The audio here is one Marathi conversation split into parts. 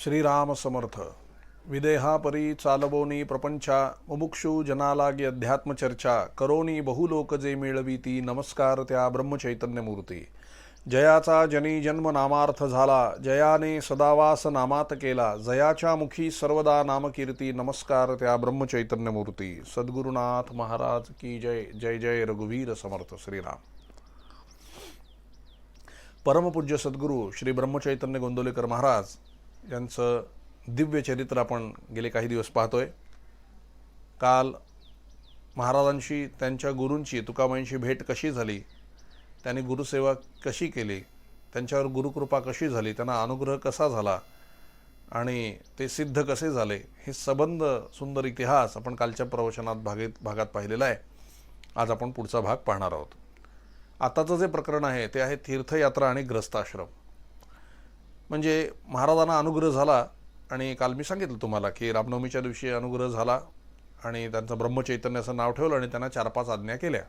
श्रीराम समर्थ. विदेहापरी चालवोनी प्रपंचा, मुमुक्षु जनालागी अध्यात्मचर्चा, करोनी बहुलोक जे मिळवीती, नमस्कार त्या ब्रह्मचैतन्यमूर्ती. जयाचा जनी जन्म नामार्थ झाला, जयाने सदावास नामात केला, जयाच्या मुखी सर्वदा नामकीर्ती, नमस्कार त्या ब्रह्मचैतन्यमूर्ती. सद्गुरुनाथ महाराज की जय. जय जय रघुवीर समर्थ श्रीराम. परमपूज्य सद्गुरू श्री ब्रह्मचैतन्य गोंदवलेकर महाराज यांचं दिव्य चरित्र आपण गेले काही दिवस पाहतोय. काल महाराजांशी त्यांच्या गुरूंची तुकामाईंशी भेट कशी झाली, त्यांनी गुरुसेवा कशी केली, त्यांच्यावर गुरुकृपा कशी झाली, त्यांना अनुग्रह कसा झाला आणि ते सिद्ध कसे झाले, हे सबंध सुंदर इतिहास आपण कालच्या प्रवचनात भागात पाहिलेला आहे. आज आपण पुढचा भाग पाहणार आहोत. आताचं जे प्रकरण आहे ते आहे तीर्थयात्रा आणि ग्रस्ताश्रम. म्हणजे महाराजांना अनुग्रह झाला आणि काल मी सांगितलं तुम्हाला की रामनवमीच्या दिवशी अनुग्रह झाला आणि त्यांचं ब्रह्मचैतन्याचं नाव ठेवलं आणि त्यांना 4-5 आज्ञा केल्या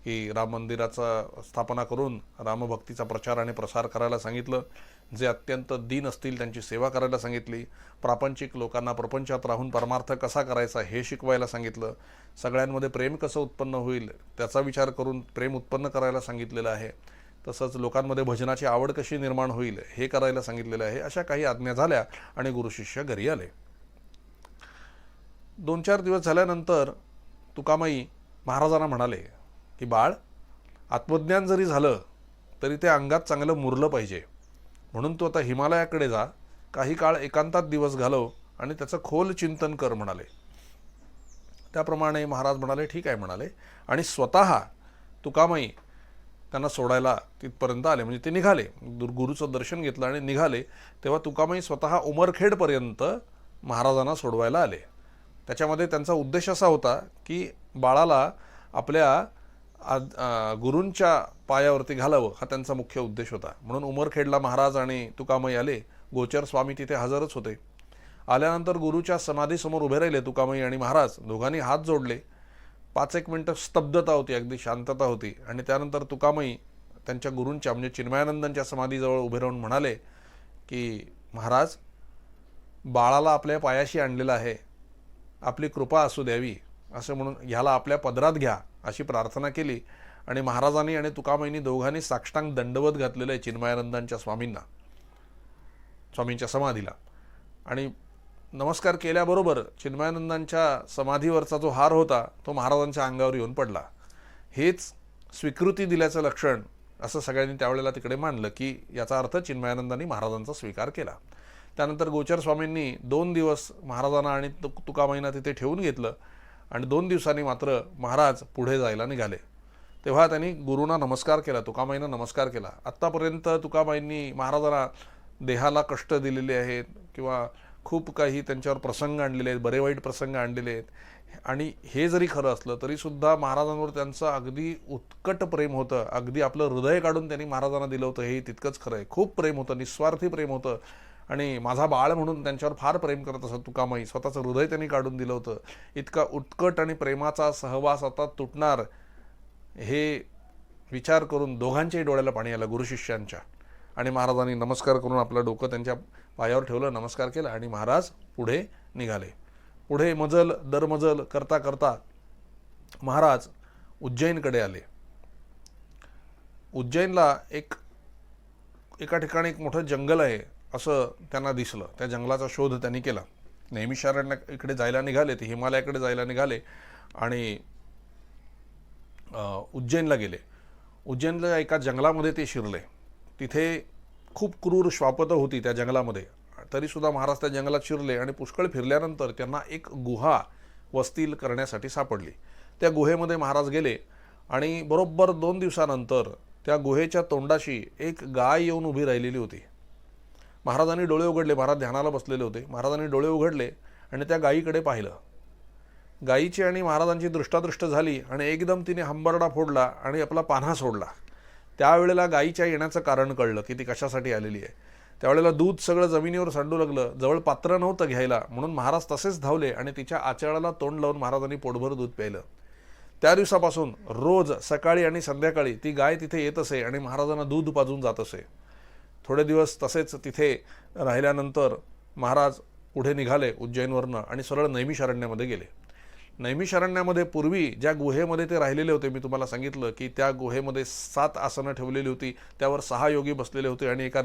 की राम मंदिराचा स्थापना करून रामभक्तीचा प्रचार आणि प्रसार करायला सांगितलं. जे अत्यंत दीन असतील त्यांची सेवा करायला सांगितली. प्रापंचिक लोकांना प्रपंचात राहून परमार्थ कसा करायचा हे शिकवायला सांगितलं. सगळ्यांमध्ये प्रेम कसं उत्पन्न होईल त्याचा विचार करून प्रेम उत्पन्न करायला सांगितलेलं आहे. तसंच लोकांमध्ये भजनाची आवड कशी निर्माण होईल हे करायला सांगितलेलं आहे. अशा काही आज्ञा झाल्या आणि गुरुशिष्य घरी आले. 2-4 दिवस झाल्यानंतर तुकामाई महाराजांना म्हणाले की बाळ, आत्मज्ञान जरी झालं तरी ते अंगात चांगलं मुरलं पाहिजे, म्हणून तू आता हिमालयाकडे जा, काही काळ एकांतात दिवस घालव आणि त्याचं खोल चिंतन कर म्हणाले. त्याप्रमाणे महाराज म्हणाले ठीक आहे म्हणाले आणि स्वतः तुकामाई त्यांना सोडायला तिथपर्यंत आले. म्हणजे ते निघाले, गुरुचं दर्शन घेतलं आणि निघाले. तेव्हा तुकामाई स्वतः उमरखेडपर्यंत महाराजांना सोडवायला आले. त्याच्यामध्ये त्यांचा उद्देश असा होता की बाळाला आपल्या गुरूंच्या पायावरती घालावं, हा त्यांचा मुख्य उद्देश होता. म्हणून उमरखेडला महाराज आणि तुकामाई आले. गोचर स्वामी तिथे हजरच होते. आल्यानंतर गुरुच्या समाधीसमोर उभे राहिले तुकामाई आणि महाराज. दोघांनी हात जोडले. 5-1 मिनटं स्तब्धता होती, अगदी शांतता होती. आणि त्यानंतर तुकामाई त्यांच्या गुरूंच्या म्हणजे चिन्मयानंदांच्या समाधीजवळ उभे राहून म्हणाले की महाराज, बाळाला आपल्या पायाशी आणलेलं आहे, आपली कृपा असू द्यावी असं म्हणून ह्याला आपल्या पदरात घ्या अशी प्रार्थना केली. आणि महाराजांनी आणि तुकामाईंनी दोघांनी साष्टांग दंडवत घातलेलं आहे चिन्मयानंदांच्या स्वामींच्या समाधीला. आणि नमस्कार केल्याबरोबर चिन्मयानंदांच्या समाधीवरचा जो हार होता तो महाराजांच्या अंगावर येऊन पडला. हेच स्वीकृती दिल्याचं लक्षण असं सगळ्यांनी त्यावेळेला तिकडे मानलं की याचा अर्थ चिन्मयानंदांनी महाराजांचा स्वीकार केला. त्यानंतर गोचर स्वामींनी 2 दिवस महाराजांना आणि तुकामाईंना तिथे ठेवून घेतलं आणि 2 दिवसांनी मात्र महाराज पुढे जायला निघाले. तेव्हा त्यांनी गुरूंना नमस्कार केला, तुकामाईंना नमस्कार केला. आत्तापर्यंत तुकामाईंनी महाराजांना देहाला कष्ट दिलेले आहेत किंवा खूप काही त्यांच्यावर प्रसंग आणलेले आहेत, बरे वाईट प्रसंग आणलेले आहेत. आणि हे जरी खरं असलं तरीसुद्धा महाराजांवर त्यांचं अगदी उत्कट प्रेम होतं. अगदी आपलं हृदय काढून त्यांनी महाराजांना दिलं होतं, हे तितकंच खरं आहे. खूप प्रेम होतं, निस्वार्थी प्रेम होतं. आणि माझा बाळ म्हणून त्यांच्यावर फार प्रेम करत असत तुकामाई. स्वतःचं हृदय त्यांनी काढून दिलं होतं. इतका उत्कट आणि प्रेमाचा सहवास आता तुटणार हे विचार करून दोघांच्याही डोळ्याला पाणी आलं, गुरुशिष्यांच्या. आणि महाराजांनी नमस्कार करून आपलं डोकं त्यांच्या पायावर ठेवलं, नमस्कार केला आणि महाराज पुढे निघाले. पुढे मजल दरमजल करता करता महाराज उज्जैनकडे आले. उज्जैनला एका ठिकाणी एक मोठं जंगल आहे असं त्यांना दिसलं. त्या जंगलाचा शोध त्यांनी केला. नैमिषारण्याकडे जायला निघाले, ते हिमालयाकडे जायला निघाले आणि उज्जैनला गेले. उज्जैनला एका जंगलामध्ये ते शिरले. तिथे खूप क्रूर श्वापतं होती त्या जंगलामध्ये. तरीसुद्धा महाराज त्या जंगलात शिरले आणि पुष्कळ फिरल्यानंतर त्यांना एक गुहा वस्तील करण्यासाठी सापडली. त्या गुहेमध्ये महाराज गेले आणि बरोबर 2 दिवसानंतर त्या गुहेच्या तोंडाशी एक गाय येऊन उभी राहिलेली होती. महाराजांनी डोळे उघडले. महाराज ध्यानाला बसलेले होते. महाराजांनी डोळे उघडले आणि त्या गायीकडे पाहिलं. गायीची आणि महाराजांची दृष्टादृष्ट झाली आणि एकदम तिने हंबरडा फोडला आणि आपला पान्हा सोडला. त्यावेळेला गायीच्या येण्याचं कारण कळलं की ती कशासाठी आलेली आहे. त्यावेळेला दूध सगळं जमिनीवर सांडू लागलं. जवळ पात्र नव्हतं घ्यायला, म्हणून महाराज तसेच धावले आणि तिच्या आचळाला तोंड लावून महाराजांनी पोटभर दूध प्यायलं. त्या दिवसापासून रोज सकाळी आणि संध्याकाळी ती गाय तिथे येत असे आणि महाराजांना दूध पाजून जात असे. थोडे दिवस तसेच तिथे राहिल्यानंतर महाराज पुढे निघाले उज्जैनवरनं आणि सरळ नैमिषारण्यामध्ये गेले. नैमिषारण्यामध्ये पूर्वी ज्या गुहेमध्ये ते राहिलेले होते, मी तुम्हाला सांगितलं की त्या गुहेमध्ये 7 आसनं ठेवलेली होती, त्यावर 6 योगी बसलेले होते आणि एक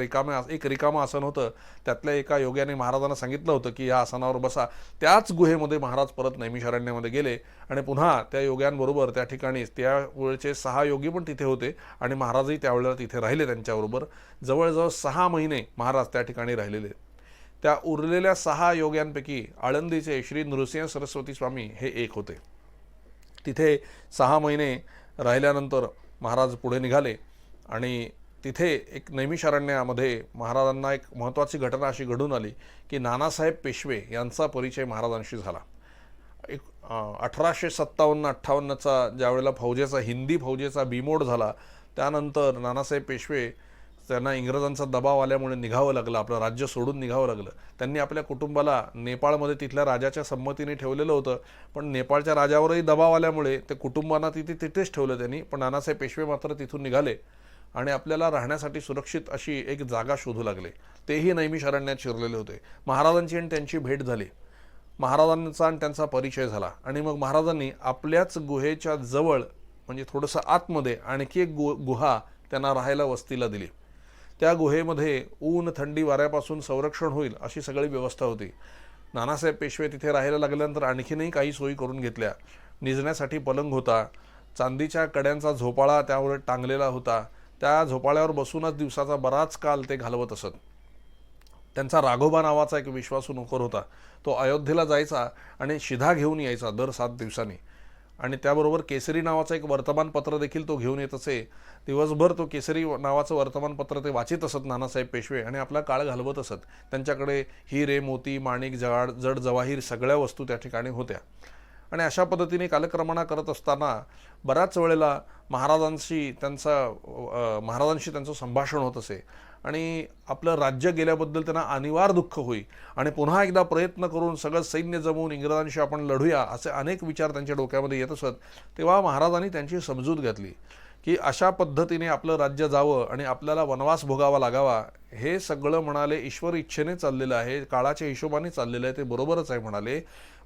रिकामं आसन होतं. त्यातल्या एका योग्याने महाराजांना सांगितलं होतं की या आसनावर बसा. त्याच गुहेमध्ये महाराज परत नैमिषारण्यामध्ये गेले आणि पुन्हा त्या योग्यांबरोबर त्या ठिकाणी त्यावेळचे 6 योगी पण तिथे होते आणि महाराजही त्यावेळेला तिथे राहिले. त्यांच्याबरोबर जवळजवळ 6 महिने महाराज त्या ठिकाणी राहिलेले. त्या उरलेल्या 6 योग्यांपैकी आळंदीचे श्री नृसिंह सरस्वती स्वामी हे एक होते. तिथे 6 महिने राहिल्यानंतर महाराज पुढे निघाले आणि तिथे एक नैमिषारण्यामध्ये महाराजांना एक महत्त्वाची घटना अशी घडून आली की नानासाहेब पेशवे यांचा परिचय महाराजांशी झाला. 1857-58चा ज्यावेळेला हिंदी फौजेचा बिमोड झाला, त्यानंतर नानासाहेब पेशवे त्यांना इंग्रजांचा दबाव आल्यामुळे निघावं लागलं, आपलं राज्य सोडून निघावं लागलं. त्यांनी आपल्या कुटुंबाला नेपाळमध्ये तिथल्या राजाच्या संमतीने ठेवलेलं होतं, पण नेपाळच्या राजावरही दबाव आल्यामुळे ते कुटुंबांना तिथेच ठेवलं त्यांनी. पण नानासाहेब पेशवे मात्र तिथून निघाले आणि आपल्याला राहण्यासाठी सुरक्षित अशी एक जागा शोधू लागले. तेही नैमिषारण्यात शिरलेले होते. महाराजांची आणि त्यांची भेट झाली, महाराजांचा आणि त्यांचा परिचय झाला आणि मग महाराजांनी आपल्याच गुहेच्या जवळ म्हणजे थोडंसं आतमध्ये आणखी एक गुहा त्यांना राहायला वस्तीला दिली. त्या गुहेमध्ये ऊन थंडी वाऱ्यापासून संरक्षण होईल अशी सगळी व्यवस्था होती. नानासाहेब पेशवे तिथे राहायला लागल्यानंतर आणखीनही काही सोयी करून घेतल्या. निजण्यासाठी पलंग होता, चांदीच्या कड्यांचा झोपाळा त्यावर टांगलेला होता. त्या झोपाळ्यावर बसूनच दिवसाचा बराच काल ते घालवत असत. त्यांचा राघोबा नावाचा एक विश्वासू नोकर होता. तो अयोध्येला जायचा आणि शिधा घेऊन यायचा दर 7 दिवसांनी आणि त्याबरोबर केसरी नावाचं एक वर्तमानपत्र देखील तो घेऊन येत असे. दिवसभर तो केसरी नावाचं वर्तमानपत्र ते वाचित असत नानासाहेब पेशवे आणि आपला काळ घालवत असत. त्यांच्याकडे हिरे मोती माणिक जड जवाहीर सगळ्या वस्तू त्या ठिकाणी होत्या आणि अशा पद्धतीने कालक्रमणा करत असताना बऱ्याच वेळेला महाराजांशी त्यांचं संभाषण होत असे आणि आपलं राज्य गेल्याबद्दल त्यांना अनिवार्य दुःख होई आणि पुन्हा एकदा प्रयत्न करून सगळं सैन्य जमवून इंग्रजांशी आपण लढूया असे अनेक विचार त्यांच्या डोक्यामध्ये येत असत. तेव्हा महाराजांनी त्यांची समजूत घातली की अशा पद्धतीने आपलं राज्य जावं आणि आपल्याला वनवास भोगावा लागावा हे सगळं म्हणाले ईश्वर इच्छेने चाललेलं आहे, काळाच्या हिशोबाने चाललेलं आहे, ते बरोबरच आहे म्हणाले.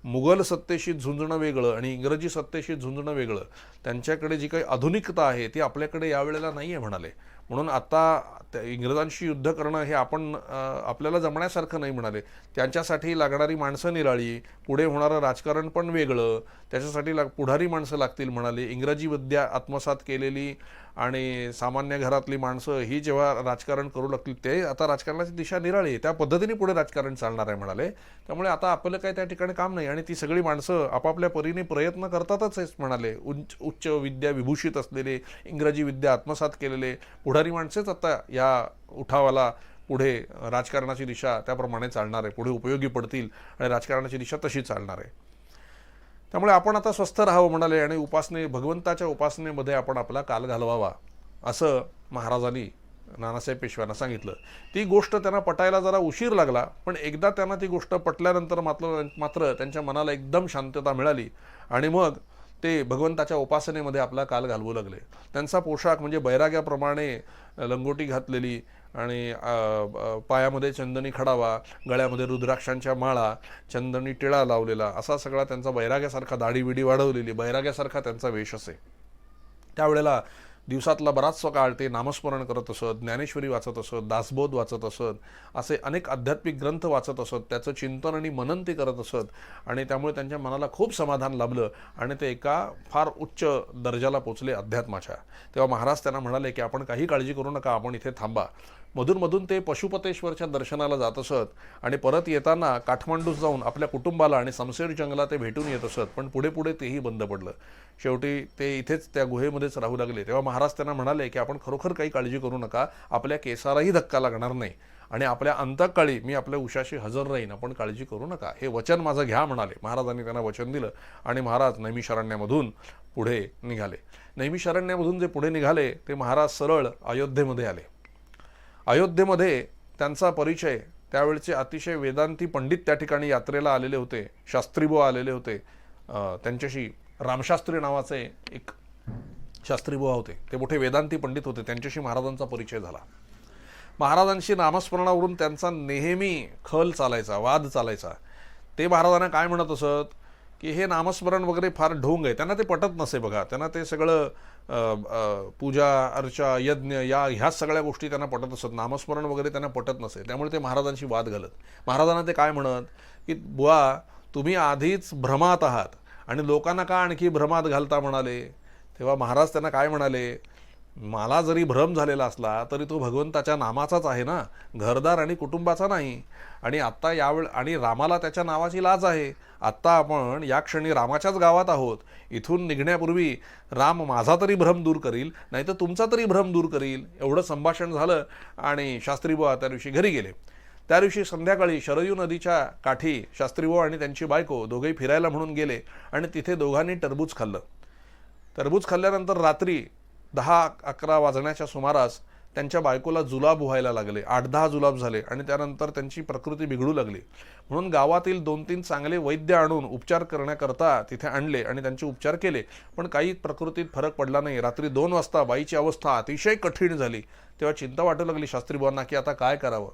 मुघल सत्तेशी झुंजणं वेगळं आणि इंग्रजी सत्तेशी झुंजणं वेगळं. त्यांच्याकडे जी काही आधुनिकता आहे ती आपल्याकडे यावेळेला नाही आहे म्हणाले. म्हणून आता इंग्रजांशी युद्ध करणं हे आपल्याला जमण्यासारखं नाही म्हणाले. त्यांच्यासाठी लागणारी माणसं निराळी, पुढे होणारं राजकारण पण वेगळं, त्याच्यासाठी पुढारी माणसं लागतील म्हणाले. इंग्रजी विद्या आत्मसात केलेली आणि सामान्य घरातली माणसं ही जेव्हा राजकारण करू लागतील ते आता राजकारणाची दिशा निराळी आहे, त्या पद्धतीने पुढे राजकारण चालणार आहे म्हणाले. त्यामुळे आता आपलं काही त्या ठिकाणी काम नाही आणि ती सगळी माणसं आपापल्या परीने प्रयत्न करतातच आहेच म्हणाले. उच्च विद्या विभूषित असलेले, इंग्रजी विद्या आत्मसात केलेले पुढारी माणसेच आता या उठावाला पुढे राजकारणाची दिशा त्याप्रमाणे चालणार आहे, पुढे उपयोगी पडतील आणि राजकारणाची दिशा तशी चालणार आहे. त्यामुळे आपण आता स्वस्थ राहावं म्हणाले आणि भगवंताच्या उपासनेमध्ये आपण आपला काल घालवावा असं महाराजांनी नानासाहेब पेशव्यांना सांगितलं. ती गोष्ट त्यांना पटायला जरा उशीर लागला, पण एकदा त्यांना ती गोष्ट पटल्यानंतर मात्र त्यांच्या मनाला एकदम शांतता मिळाली आणि मग ते भगवंताच्या उपासनेमध्ये आपला काल घालवू लागले. त्यांचा पोशाख म्हणजे बैराग्याप्रमाणे लंगोटी घातलेली आणि पायामध्ये चंदनी खडावा, गळ्यामध्ये रुद्राक्षांच्या माळा, चंदनी टिळा लावलेला असा सगळा त्यांचा बैराग्यासारखा, दाढी बिडी वाढवलेली बैराग्यासारखा त्यांचा वेश असे. त्यावेळेला दिवसातला बराचसा काळ ते नामस्मरण करत असत, ज्ञानेश्वरी वाचत असत, दासबोध वाचत असत, असे अनेक आध्यात्मिक ग्रंथ वाचत असत, त्याचं चिंतन आणि मनन ते करत असत आणि त्यामुळे त्यांच्या मनाला खूप समाधान लाभलं आणि ते एका फार उच्च दर्जाला पोचले अध्यात्माच्या. तेव्हा महाराज त्यांना म्हणाले की आपण काही काळजी करू नका, आपण इथे थांबा. मधून ते पशुपतेश्वरच्या दर्शनाला जात असत आणि परत येताना काठमांडूत जाऊन आपल्या कुटुंबाला आणि समसेर जंगला ते भेटून येत असत, पण पुढे तेही बंद पडलं. शेवटी ते इथेच त्या गुहेमध्येच राहू लागले. तेव्हा महाराज त्यांना म्हणाले की आपण खरोखर काही काळजी करू नका, आपल्या केसालाही धक्का लागणार नाही आणि आपल्या अंतकाळी मी आपल्या उशाशी हजर राहीन, आपण काळजी करू नका, हे वचन माझं घ्या म्हणाले. महाराजांनी त्यांना वचन दिलं आणि महाराज नैमिषारण्यामधून पुढे निघाले. नैमिषारण्यामधून जे पुढे निघाले ते महाराज सरळ अयोध्येमध्ये आले. अयोध्येमध्ये त्यांचा परिचय त्यावेळचे अतिशय वेदांती पंडित त्या ठिकाणी यात्रेला आलेले होते, शास्त्रीबुवा आलेले होते. त्यांच्याशी रामशास्त्री नावाचे एक शास्त्रीबुवा होते, ते मोठे वेदांती पंडित होते, त्यांच्याशी महाराजांचा परिचय झाला. महाराजांशी नामस्मरणावरून त्यांचा नेहमी खल चालायचा, वाद चालायचा. ते महाराजांना काय म्हणत असत की हे नामस्मरण वगैरे फार ढोंग आहे, त्यांना ते पटत नसे बघा. त्यांना ते सगळं पूजा अर्चा यज्ञ ह्याच सगळ्या गोष्टी त्यांना पटत असत, नामस्मरण वगैरे त्यांना पटत नसे. त्यामुळे ते महाराजांशी वाद घालत. महाराजांना ते काय म्हणत की बुवा तुम्ही आधीच भ्रमात आहात आणि लोकांना का आणखी भ्रमात घालता म्हणाले. तेव्हा महाराज त्यांना काय म्हणाले, मला जरी भ्रम झालेला असला तरी तो भगवंताच्या नामाचाच आहे ना, घरदार आणि कुटुंबाचा नाही. आणि आत्ता आणि रामाला त्याच्या नावाची लाज आहे. आत्ता आपण या क्षणी रामाच्याच गावात आहोत. इथून निघण्यापूर्वी राम माझा तरी भ्रम दूर करील, नाही तर तुमचा तरी भ्रम दूर करील. एवढं संभाषण झालं आणि शास्त्रीबुवा त्या दिवशी घरी गेले. त्या दिवशी संध्याकाळी शरयू नदीच्या काठी शास्त्रीबुवा आणि त्यांची बायको दोघेही फिरायला म्हणून गेले आणि तिथे दोघांनी टरबूज खाल्लं. टरबूज खाल्ल्यानंतर रात्री 10-11 वाजण्याच्या सुमारास त्यांच्या बायकोला जुलाब व्हायला लागले. 8-10 जुलाब झाले आणि त्यानंतर त्यांची प्रकृती बिघडू लागली. म्हणून गावातील 2-3 चांगले वैद्य आणून उपचार करण्याकरता तिथे आणले आणि त्यांचे उपचार केले, पण काही प्रकृतीत फरक पडला नाही. रात्री 2 वाजता बाईची अवस्था अतिशय कठीण झाली. तेव्हा चिंता वाटू लागली शास्त्रीबुवांना की आता काय करावं.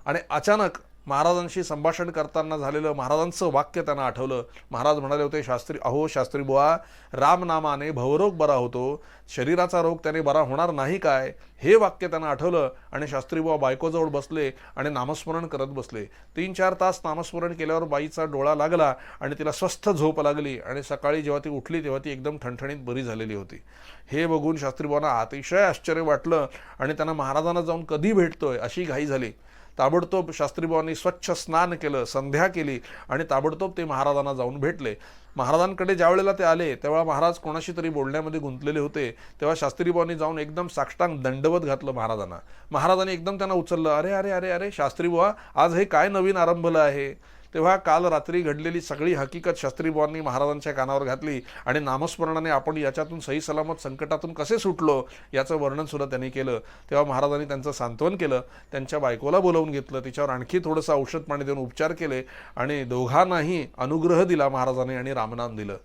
आणि अचानक महाराजांशी संभाषण करताना झालेलं महाराजांचं वाक्य त्यांना आठवलं. महाराज म्हणाले होते, अहो शास्त्रीबुवा, रामनामाने भवरोग बरा होतो, शरीराचा रोग त्याने बरा होणार नाही काय. हे वाक्य त्यांना आठवलं आणि शास्त्रीबुवा बायकोजवळ बसले आणि नामस्मरण करत बसले. 3-4 तास नामस्मरण केल्यावर बाईचा डोळा लागला आणि तिला स्वस्थ झोप लागली आणि सकाळी जेव्हा ती उठली तेव्हा ती एकदम ठणठणीत बरी झालेली होती. हे बघून शास्त्रीबुवांना अतिशय आश्चर्य वाटलं आणि त्यांना महाराजांना जाऊन कधी भेटतोय अशी घाई झाली. ताबडतोब शास्त्रीबुवांनी स्वच्छ स्नान केलं, संध्या केली आणि ताबडतोब ते महाराजांना जाऊन भेटले. महाराजांकडे ज्या वेळेला ते आले तेव्हा महाराज कोणाशी तरी बोलण्यामध्ये गुंतलेले होते. तेव्हा शास्त्रीबुवांनी जाऊन एकदम साष्टांग दंडवत घातलं महाराजांना. महाराजांनी एकदम त्यांना उचललं. अरे अरे अरे अरे शास्त्रीबुवा, आज हे काय नवीन आरंभलं आहे. तेव्हा काल रात्री घडलेली सगळी हकीकत शास्त्रीबुवांनी महाराजांच्या कानावर घातली आणि नामस्मरणाने आपण याच्यातून सही सलामत संकटातून कसे सुटलो याचं वर्णनसुद्धा त्यांनी केलं. तेव्हा महाराजांनी त्यांचं सांत्वन केलं, त्यांच्या बायकोला बोलावून घेतलं, तिच्यावर आणखी थोडंसं औषध पाणी देऊन उपचार केले आणि दोघांनाही अनुग्रह दिला महाराजांनी आणि रामनाम दिलं.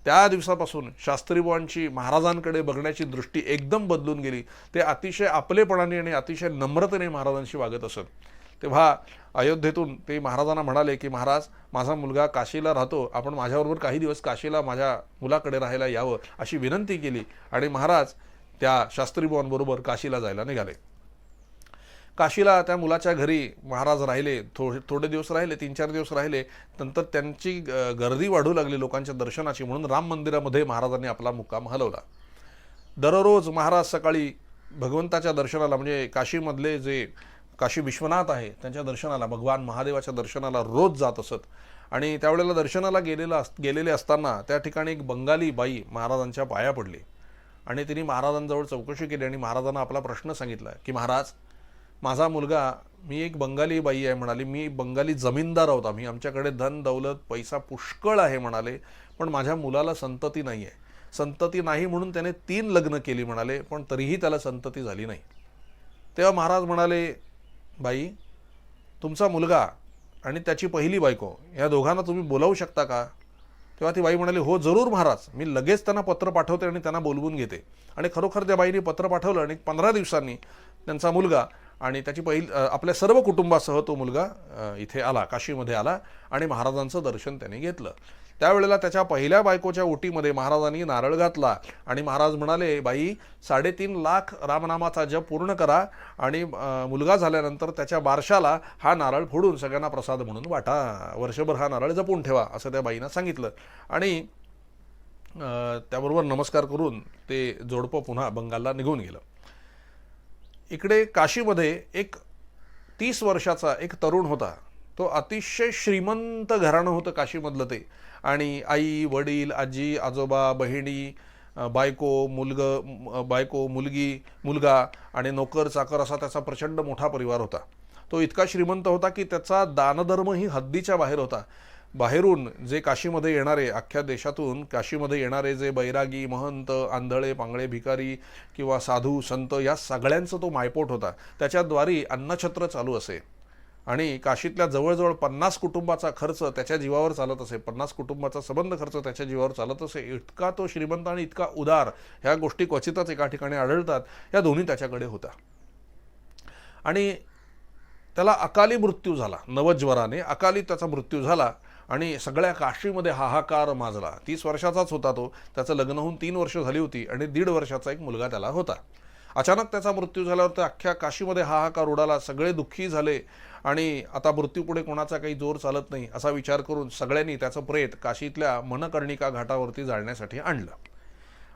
त्या दिवसापासून शास्त्रीबुवांची महाराजांकडे बघण्याची दृष्टी एकदम बदलून गेली. ते अतिशय आपलेपणाने आणि अतिशय नम्रतेने महाराजांशी वागत असत. तेव्हा अयोध्येतून ते महाराजांना म्हणाले की महाराज, माझा मुलगा काशीला राहतो, आपण माझ्याबरोबर काही दिवस काशीला माझ्या मुलाकडे राहायला यावं अशी विनंती केली आणि महाराज त्या शास्त्रीबुवांबरोबर काशीला जायला निघाले. काशीला त्या मुलाच्या घरी महाराज राहिले. थोडे दिवस राहिले, 3-4 दिवस राहिले. नंतर त्यांची गर्दी वाढू लागली लोकांच्या दर्शनाची, म्हणून राम मंदिरामध्ये महाराजांनी आपला मुक्काम हलवला. दररोज महाराज सकाळी भगवंताच्या दर्शनाला, म्हणजे काशीमधले जे काशी विश्वनाथ आहे त्यांच्या दर्शनाला, भगवान महादेवाच्या दर्शनाला रोज जात असत. आणि त्यावेळेला दर्शनाला गेलेले असताना त्या ठिकाणी एक बंगाली बाई महाराजांच्या पाया पडली आणि तिने महाराजांजवळ चौकशी केली आणि महाराजांना आपला प्रश्न सांगितला की महाराज, माझा मुलगा, मी एक बंगाली बाई आहे म्हणाली, मी बंगाली जमीनदार आहोत आम्ही, आमच्याकडे धन दौलत पैसा पुष्कळ आहे म्हणाले, पण माझ्या मुलाला संतती नाही आहे. संतती नाही म्हणून त्याने 3 लग्न केली म्हणाले, पण तरीही त्याला संतती झाली नाही. तेव्हा महाराज म्हणाले, बाई, तुमचा मुलगा आणि त्याची पहिली बायको या दोघांना तुम्ही बोलावू शकता का. तेव्हा ती बाई म्हणाली, हो जरूर महाराज, मी लगेच त्यांना पत्र पाठवते आणि त्यांना बोलवून घेते. आणि खरोखर त्या बाईने पत्र पाठवलं आणि 15 दिवसांनी त्यांचा मुलगा आणि त्याची आपल्या सर्व कुटुंबासह तो मुलगा इथे आला, काशीमध्ये आला आणि महाराजांचं दर्शन त्याने घेतलं. त्यावेळेला त्याच्या पहिल्या बायकोच्या ओटीमध्ये महाराजांनी नारळ घातला आणि महाराज म्हणाले, बाई, 3.5 लाख रामनामाचा जप पूर्ण करा आणि मुलगा झाल्यानंतर त्याच्या बारशाला हा नारळ फोडून सगळ्यांना प्रसाद म्हणून वाटा, वर्षभर हा नारळ जपून ठेवा, असं त्या बाईनं सांगितलं. आणि त्याबरोबर नमस्कार करून ते जोडपं पुन्हा बंगालला निघून गेलं. इकडे काशीमध्ये एक 30 वर्षाचा एक तरुण होता. तो अतिशय श्रीमंत घराणं होतं काशीमधलं ते. आणि आई, वडील, आजी, आजोबा, बहिणी, बायको, मुलगी, मुलगा आणि नोकर चाकर असा त्याचा प्रचंड मोठा परिवार होता. तो इतका श्रीमंत होता की त्याचा दानधर्मही हद्दीच्या बाहेर होता. बाहेरून जे काशीमध्ये येणारे, अख्ख्या देशातून काशीमध्ये येणारे जे बैरागी, महंत, आंधळे, पांगळे, भिकारी किंवा साधू, संत, या सगळ्यांचा तो मायपोट होता. त्याच्याद्वारे अन्नछत्र चालू असे आणि काशीतल्या जवळजवळ 50 कुटुंबाचा खर्च त्याच्या जीवावर चालत असे. 50 कुटुंबाचा संबंध खर्च त्याच्या जीवावर चालत असे. इतका तो श्रीमंत आणि इतका उदार, ह्या गोष्टी क्वचितच एका ठिकाणी आढळतात. या दोन्ही त्याच्याकडे होत्या. आणि त्याला अकाली मृत्यू झाला, नवज्वराने अकाली त्याचा मृत्यू झाला आणि सगळ्या काशीमध्ये हाहाकार माजला. 30 वर्षाचाच होता तो, त्याचं लग्न होऊन 3 वर्ष झाली होती आणि 1.5 वर्षाचा एक मुलगा त्याला होता. अचानक त्याचा मृत्यू झाल्यावर तर अख्ख्या काशीमध्ये हाहाकार उडाला, सगळे दुःखी झाले आणि आता मृत्यूपुढे कोणाचा काही जोर चालत नाही असा विचार करून सगळ्यांनी त्याचं प्रेत काशीतल्या मनकर्णिका घाटावरती जाळण्यासाठी आणलं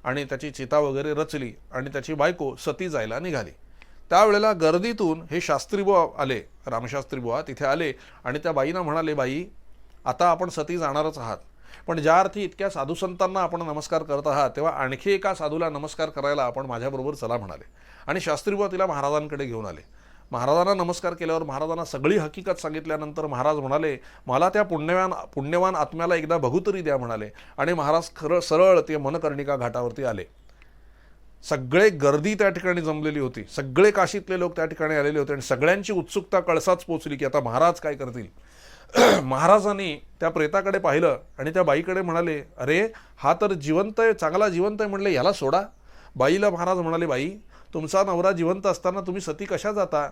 आणि त्याची चिता वगैरे रचली आणि त्याची बायको सती जायला निघाली. त्यावेळेला गर्दीतून हे शास्त्रीबुवा आले, रामशास्त्री बुवा तिथे आले आणि त्या बाईंना म्हणाले, बाई आता आपण सती जाणारच आहात, पण ज्या अर्थी इतक्या साधुसंतांना आपण नमस्कार करत आहात तेव्हा आणखी एका साधूला नमस्कार करायला आपण माझ्याबरोबर चला म्हणाले. आणि शास्त्रीबुवा तिला महाराजांकडे घेऊन आले. महाराजांना नमस्कार केल्यावर महाराजांना सगळी हकीकत सांगितल्यानंतर महाराज म्हणाले, मला त्या पुण्यवान आत्म्याला एकदा बघू तरी द्या म्हणाले. आणि महाराज खरं सरळ ते मनकर्णिका घाटावरती आले. सगळे गर्दी त्या ठिकाणी जमलेली होती, सगळे काशीतले लोक त्या ठिकाणी आलेले होते आणि सगळ्यांची उत्सुकता कळसाच पोचली की आता महाराज काय करतील. महाराजांनी त्या प्रेताकडे पाहिलं आणि त्या बाईकडे म्हणाले, अरे हा तर जिवंत आहे, चांगला जिवंत आहे, म्हणले याला सोडा. बाईला महाराज म्हणाले, बाई तुमचा नवरा जिवंत असताना तुम्ही सती कशा जाता.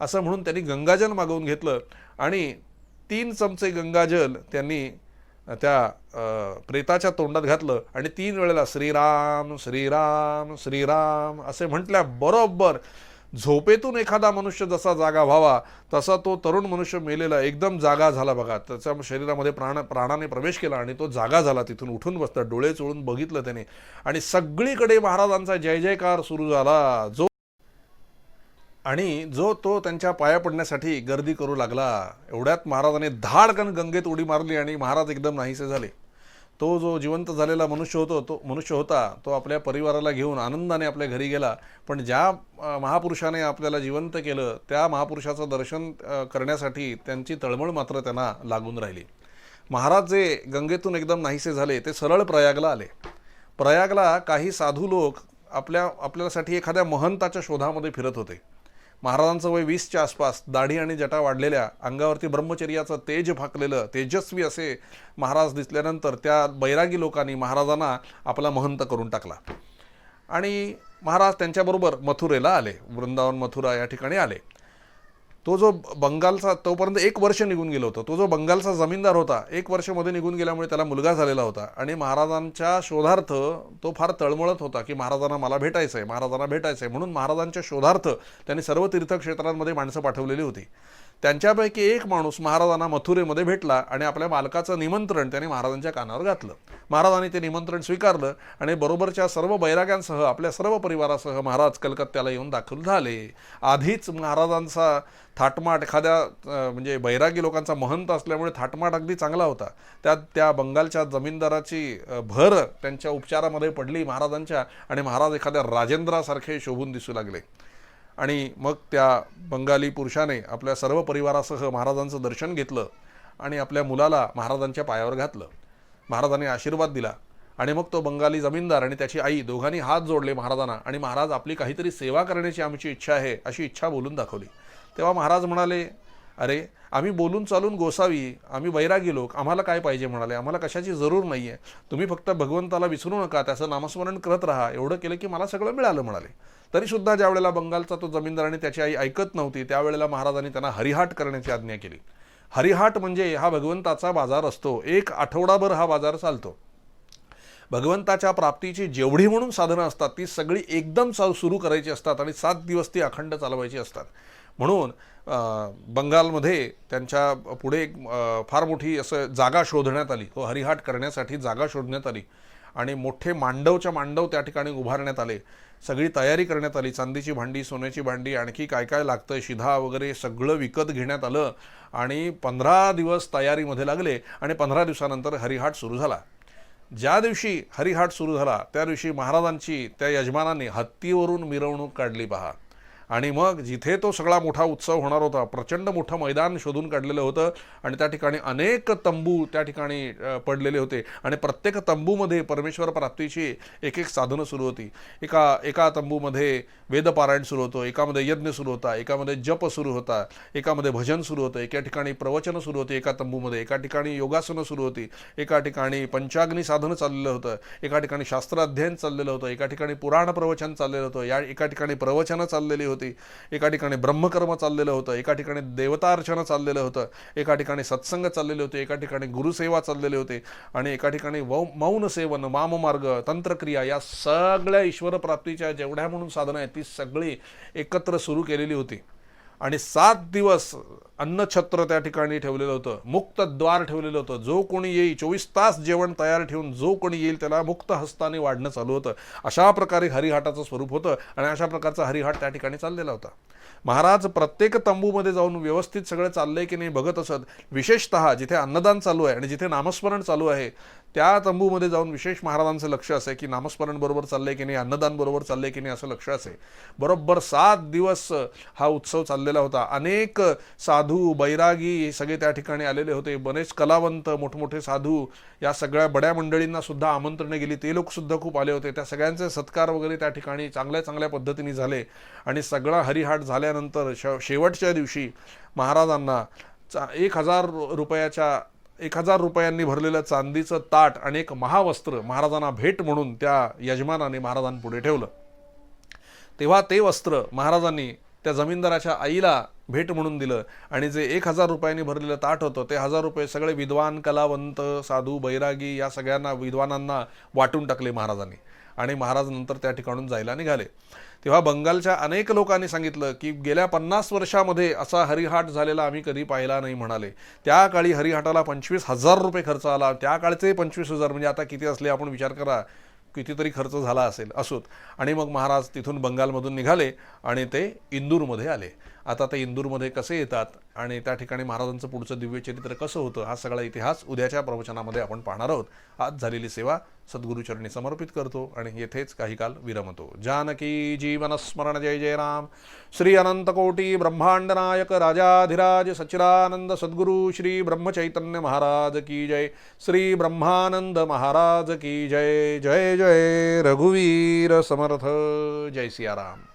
असं म्हणून त्यांनी गंगाजल मागवून घेतलं आणि 3 चमचे गंगाजल त्यांनी त्या प्रेताच्या तोंडात घातलं आणि 3 वेळेला श्रीराम श्रीराम श्रीराम असे म्हटल्याबरोबर झोपेतून एखादा मनुष्य जसा जागा व्हावा तसा तो तरुण मनुष्य मेलेला एकदम जागा झाला बघा. त्याच्या शरीरामध्ये प्राणाने प्रवेश केला आणि तो जागा झाला. तिथून उठून बसला, डोळे चोळून बघितलं त्याने आणि सगळीकडे महाराजांचा जय जयकार सुरू झाला. जो तो त्यांच्या पाया पडण्यासाठी गर्दी करू लागला. एवढ्यात महाराजांनी धाडकन गंगेत उडी मारली आणि महाराज एकदम नाहीसे झाले. तो जो जिवंत झालेला मनुष्य होता तो आपल्या परिवाराला घेऊन आनंदाने आपल्या घरी गेला. पण ज्या महापुरुषाने आपल्याला जिवंत केलं त्या महापुरुषाचं दर्शन करण्यासाठी त्यांची तळमळ मात्र त्यांना लागून राहिली. महाराज जे गंगेतून एकदम नाहीसे झाले ते सरळ प्रयागला आले. प्रयागला काही साधू लोक आपल्यासाठी एखाद्या महंताच्या शोधामध्ये फिरत होते. महाराजांचं वय 20च्या आसपास, दाढी आणि जटा वाढलेल्या, अंगावरती ब्रह्मचर्याचं तेज फाकलेलं तेजस्वी असे महाराज दिसल्यानंतर त्या बैरागी लोकांनी महाराजांना आपला महंत करून टाकला आणि महाराज त्यांच्याबरोबर मथुरेला आले. वृंदावन मथुरा या ठिकाणी आले. तो जो बंगालचा, तोपर्यंत 1 वर्ष निघून गेलं होतं. तो जो बंगालचा जमीनदार होता 1 वर्ष मध्ये निघून गेल्यामुळे त्याला मुलगा झालेला होता आणि महाराजांच्या शोधार्थ तो फार तळमळत होता की महाराजांना मला भेटायचं आहे, महाराजांना भेटायचं आहे. म्हणून महाराजांच्या शोधार्थ त्यांनी सर्व तीर्थक्षेत्रांमध्ये माणसं पाठवलेली होती. त्यांच्यापैकी एक माणूस महाराजांना मथुरेमध्ये भेटला आणि आपल्या मालकाचं निमंत्रण त्याने महाराजांच्या कानावर घातलं. महाराजांनी ते निमंत्रण स्वीकारलं आणि बरोबरच्या सर्व बैराग्यांसह आपल्या सर्व परिवारासह महाराज कलकत्त्याला येऊन दाखल झाले. आधीच महाराजांचा थाटमाट एखाद्या म्हणजे बैरागी लोकांचा महंत असल्यामुळे थाटमाट अगदी चांगला होता. त्या बंगालच्या जमीनदाराची भर त्यांच्या उपचारामध्ये पडली महाराजांच्या आणि महाराज एखाद्या राजेंद्रासारखे शोभून दिसू लागले. आणि मग त्या बंगाली पुरुषाने आपल्या सर्व परिवारासह महाराजांचं दर्शन घेतलं आणि आपल्या मुलाला महाराजांच्या पायावर घातलं. महाराजांनी आशीर्वाद दिला आणि मग तो बंगाली जमीनदार आणि त्याची आई दोघांनी हात जोडले महाराजांना आणि महाराज आपली काहीतरी सेवा करण्याची आमची इच्छा आहे अशी इच्छा बोलून दाखवली. तेव्हा महाराज म्हणाले, अरे आम्ही बोलून चालून गोसावी, आम्ही बैरागी लोक, आम्हाला काय पाहिजे म्हणाले, आम्हाला कशाची जरूर नाही आहे. तुम्ही फक्त भगवंताला विसरू नका, त्याचं नामस्मरण करत राहा, एवढं केलं की मला सगळं मिळालं म्हणाले. तरीसुद्धा ज्या वेळेला बंगालचा तो जमीनदार आणि त्याची आई ऐकत नव्हती त्यावेळेला महाराजांनी त्यांना हरिहाट करण्याची आज्ञा केली. हरिहाट म्हणजे हा भगवंताचा बाजार असतो. 1 आठवडाभर हा बाजार चालतो. भगवंताच्या प्राप्तीची जेवढी म्हणून साधनं असतात ती सगळी एकदम सुरू करायची असतात आणि 7 दिवस ती अखंड चालवायची असतात. म्हणून बंगालमध्ये त्यांच्या पुढे एक फार मोठी असं जागा शोधण्यात आली. तो हरिहाट करण्यासाठी जागा शोधण्यात आली आणि मोठे मांडव त्या ठिकाणी उभारण्यात आले. सगळी तयारी करण्यात आली. चांदीची भांडी, सोन्याची भांडी, आणखी काय काय लागतं, शिधा वगैरे सगळं विकत घेण्यात आलं आणि 15 दिवस तयारीमध्ये लागले आणि 15 दिवसानंतर हरिहाट सुरू झाला. ज्या दिवशी हरिहाट सुरू झाला त्या दिवशी महाराजांची त्या यजमानाने हत्तीवरून मिरवणूक काढली पहा. आणि मग जिथे तो सगळा मोठा उत्सव होणार होता, प्रचंड मोठं मैदान शोधून काढलेलं होतं आणि त्या ठिकाणी अनेक तंबू त्या ठिकाणी पडलेले होते आणि प्रत्येक तंबूमध्ये परमेश्वर प्राप्तीची एक साधनं सुरू होती. एका तंबूमध्ये वेदपारायण सुरू होतं, एकामध्ये यज्ञ सुरू होता, एकामध्ये जप सुरू होता, एकामध्ये भजन सुरू होतं, एका ठिकाणी प्रवचन सुरू होते एका तंबूमध्ये, एका ठिकाणी योगासनं सुरू होती, एका ठिकाणी पंचाग्नी साधनं चाललेलं होतं, एका ठिकाणी शास्त्र अध्ययन चाललेलं होतं, एका ठिकाणी पुराण प्रवचन चाललेलं होतं, एका ठिकाणी प्रवचनं चाललेली होती होती, एका ठिकाणी ब्रह्मकर्म चाललेलं होतं, एका ठिकाणी देवतार्चना चाललेलं होतं, एका ठिकाणी सत्संग चाललेले होते, एका ठिकाणी गुरुसेवा चाललेले होते आणि एका ठिकाणी मौन सेवन, माममार्ग, तंत्रक्रिया या सगळ्या ईश्वर प्राप्तीच्या जेवढ्या म्हणून साधनं आहेत ती सगळी एकत्र सुरू केलेली होती. आणि 7 दिवस अन्नछत्र त्या ठिकाणी ठेवलेलं होतं, मुक्त द्वार ठेवलेलं होतं. जो कोणी येईल 24 तास जेवण तयार ठेवून जो कोणी येईल त्याला मुक्त हस्ताने वाढणं चालू होतं. अशा प्रकारे हरिहाटाचं स्वरूप होतं आणि अशा प्रकारचा हरिहाट त्या ठिकाणी चाललेला होता. महाराज प्रत्येक तंबूमध्ये जाऊन व्यवस्थित सगळं चाललंय की नाही बघत असत. विशेषतः जिथे अन्नदान चालू आहे आणि जिथे नामस्मरण चालू आहे त्या तंबूमध्ये जाऊन विशेष महाराजांचं लक्ष असे की नामस्मरण बरोबर चाललंय की नाही, अन्नदान बरोबर चाललंय की नाही असं लक्ष असे. बरोबर 7 दिवस हा उत्सव चाललेला होता. अनेक साधू बैरागी सगळे त्या ठिकाणी आलेले होते. बरेच कलावंत मोठमोठे साधू या सगळ्या बड्या मंडळींना सुद्धा आमंत्रणे गेली, ते लोक सुद्धा खूप आले होते. त्या सगळ्यांचे सत्कार वगैरे त्या ठिकाणी चांगल्या चांगल्या पद्धतीने झाले आणि सगळा हरिहाट झाल्यानंतर शेवटच्या दिवशी महाराजांना 1,000 रुपयांनी भरलेलं चांदीचं ताट आणि एक महावस्त्र महाराजांना भेट म्हणून त्या यजमानाने महाराजांपुढे ठेवलं. तेव्हा ते वस्त्र महाराजांनी त्या जमीनदाराच्या आईला भेट म्हणून दिलं आणि जे 1,000 रुपयांनी भरलेलं ताट होतं ते 1,000 रुपये सगळे विद्वान, कलावंत, साधू, बैरागी या सगळ्यांना विद्वानांना वाटून टाकले महाराजांनी आणि महाराज नंतर त्या ठिकाणून जायला निघाले. तेव्हा बंगालच्या अनेक लोकांनी सांगितलं की गेल्या 50 वर्षामध्ये असा हरिहाट झालेला आम्ही कधी पाहिला नाही म्हणाले. त्या काळी हरिहाटाला 25,000 रुपये खर्च आला. त्या काळचे 25,000 म्हणजे आता किती असले आपण विचार करा, कितीतरी खर्च झाला असेल असोत. आणि मग महाराज तिथून बंगालमधून निघाले आणि ते इंदूरमध्ये आले. आता ते इंदूरमध्ये कसे येतात आणि त्या ठिकाणी महाराजांचं पुढचं दिव्य चरित्र कसं होतं हा सगळा इतिहास उद्याच्या प्रवचनामध्ये आपण पाहणार आहोत. आज झालेली सेवा सद्गुरुचरणी समर्पित करतो आणि येथेच काही काल विरमतो. जानकी जीवनस्मरण. जय जय राम. श्री अनंतकोटी ब्रह्मांड नायक राजाधिराज सच्चिदानंद सद्गुरु श्री ब्रह्मचैतन्य महाराज की जय. श्री ब्रह्मानंद महाराज की जय. जय जय रघुवीर समर्थ. जय सियाराम.